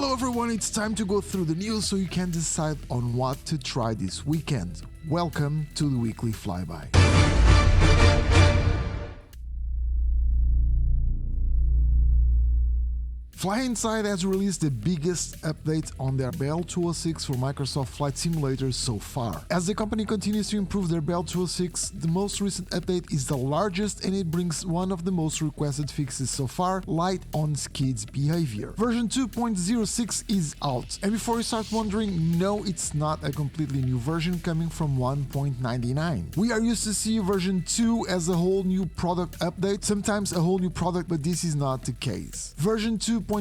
Hello everyone, it's time to go through the news so you can decide on what to try this weekend. Welcome to the weekly flyby. FlyInside has released the biggest update on their Bell 206 for Microsoft Flight Simulator so far. As the company continues to improve their Bell 206, the most recent update is the largest and it brings one of the most requested fixes so far, light on skids behavior. Version 2.06 is out, and before you start wondering, no, it's not a completely new version coming from 1.99. We are used to see version 2 as a whole new product update, sometimes a whole new product, but this is not the case. Version 2.06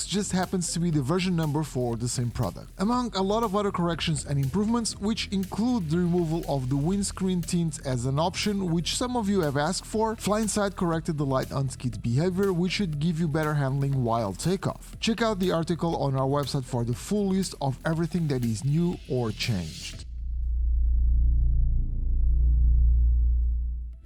just happens to be the version number for the same product. Among a lot of other corrections and improvements, which include the removal of the windscreen tint as an option, which some of you have asked for, FlyInside corrected the light on skids behavior, which should give you better handling while takeoff. Check out the article on our website for the full list of everything that is new or changed.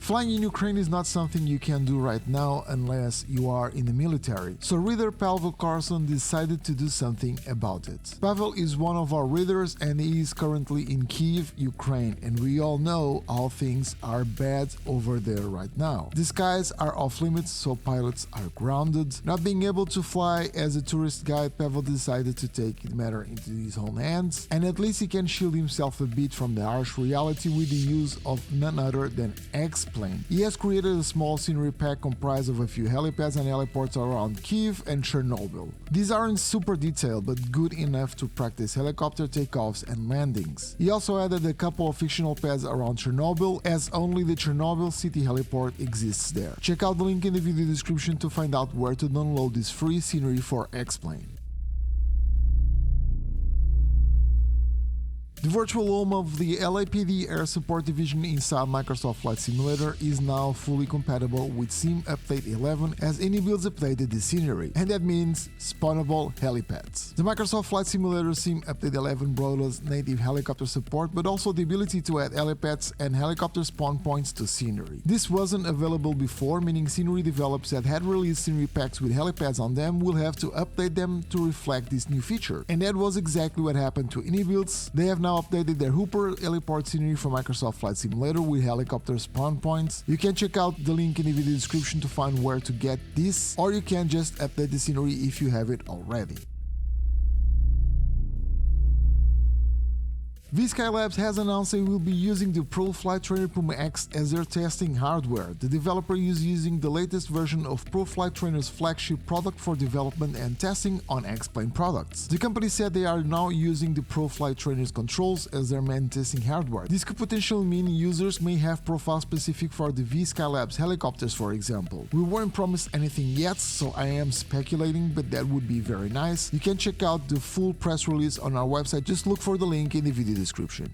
Flying in Ukraine is not something you can do right now unless you are in the military, so reader Pavel Carlson decided to do something about it. Pavel is one of our readers and he is currently in Kyiv, Ukraine, and we all know how things are bad over there right now. The skies are off limits, so pilots are grounded. Not being able to fly as a tourist guide, Pavel decided to take the matter into his own hands, and at least he can shield himself a bit from the harsh reality with the use of none other than X-Plane. He has created a small scenery pack comprised of a few helipads and heliports around Kyiv and Chernobyl. These aren't super detailed, but good enough to practice helicopter takeoffs and landings. He also added a couple of fictional pads around Chernobyl, as only the Chernobyl city heliport exists there. Check out the link in the video description to find out where to download this free scenery for X-Plane. The virtual home of the LAPD Air Support Division inside Microsoft Flight Simulator is now fully compatible with Sim Update 11 as iniBuilds updated the scenery, and that means spawnable helipads. The Microsoft Flight Simulator Sim Update 11 brought us native helicopter support, but also the ability to add helipads and helicopter spawn points to scenery. This wasn't available before, meaning scenery developers that had released scenery packs with helipads on them will have to update them to reflect this new feature, and that was exactly what happened to iniBuilds. They have now updated their Hooper Heliport scenery for Microsoft Flight Simulator with helicopter spawn points. You can check out the link in the video description to find where to get this, or you can just update the scenery if you have it already. VSKYLABS has announced they will be using the Pro Flight Trainer Puma X as their testing hardware. The developer is using the latest version of Pro Flight Trainer's flagship product for development and testing on X-Plane products. The company said they are now using the Pro Flight Trainer's controls as their main testing hardware. This could potentially mean users may have profiles specific for the VSKYLABS helicopters, for example. We weren't promised anything yet, so I am speculating, but that would be very nice. You can check out the full press release on our website, just look for the link in the video description.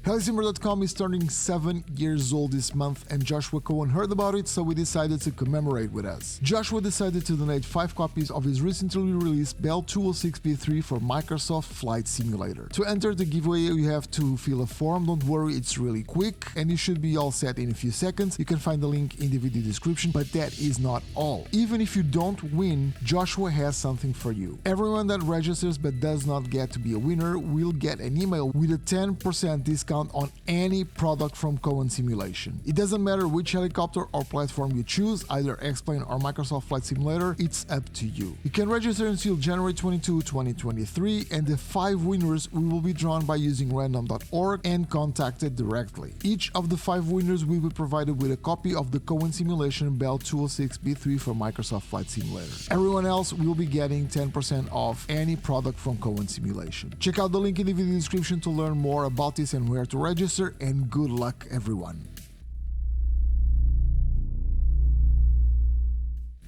HeliSimmer.com is turning 7 years old this month, and Joshua Cowan heard about it, so we decided to commemorate with us. Joshua decided to donate 5 copies of his recently released Bell 206B3 for Microsoft Flight Simulator. To enter the giveaway, you have to fill a form. Don't worry, it's really quick, and you should be all set in a few seconds. You can find the link in the video description, but that is not all. Even if you don't win, Joshua has something for you. Everyone that registers but does not get to be a winner will get an email with a 10% discount on any product from Cowan Simulation. It doesn't matter which helicopter or platform you choose, either X-Plane or Microsoft Flight Simulator, it's up to you. You can register until January 22, 2023, and the 5 winners will be drawn by using random.org and contacted directly. Each of the 5 winners will be provided with a copy of the Cowan Simulation Bell 206B3 for Microsoft Flight Simulator. Everyone else will be getting 10% off any product from Cowan Simulation. Check out the link in the video description to learn more about this and where to register, and good luck everyone.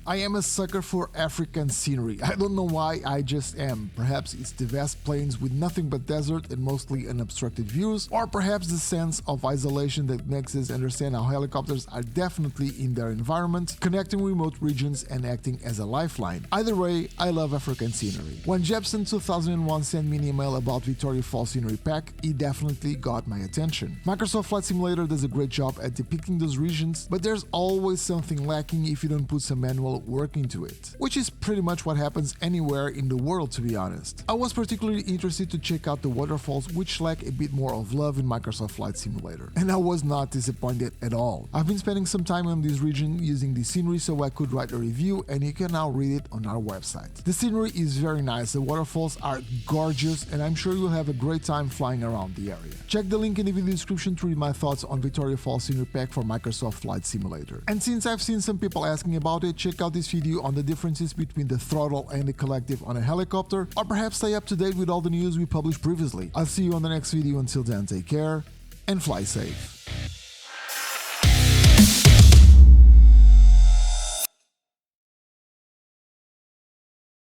I am a sucker for African scenery. I don't know why, I just am. Perhaps it's the vast plains with nothing but desert and mostly unobstructed views, or perhaps the sense of isolation that makes us understand how helicopters are definitely in their environment, connecting remote regions and acting as a lifeline. Either way, I love African scenery. When Jepson 2001 sent me an email about Victoria Falls Scenery Pack, it definitely got my attention. Microsoft Flight Simulator does a great job at depicting those regions, but there's always something lacking if you don't put some manual will work into it, which is pretty much what happens anywhere in the world, to be honest. I was particularly interested to check out the waterfalls, which lack a bit more of love in Microsoft Flight Simulator, and I was not disappointed at all. I've been spending some time on this region using the scenery so I could write a review, and you can now read it on our website. The scenery is very nice, the waterfalls are gorgeous, and I'm sure you'll have a great time flying around the area. Check the link in the video description to read my thoughts on Victoria Falls Scenery Pack for Microsoft Flight Simulator. And since I've seen some people asking about it, check out this video on the differences between the throttle and the collective on a helicopter, or perhaps stay up to date with all the news we published previously. I'll see you on the next video. Until then, take care and fly safe.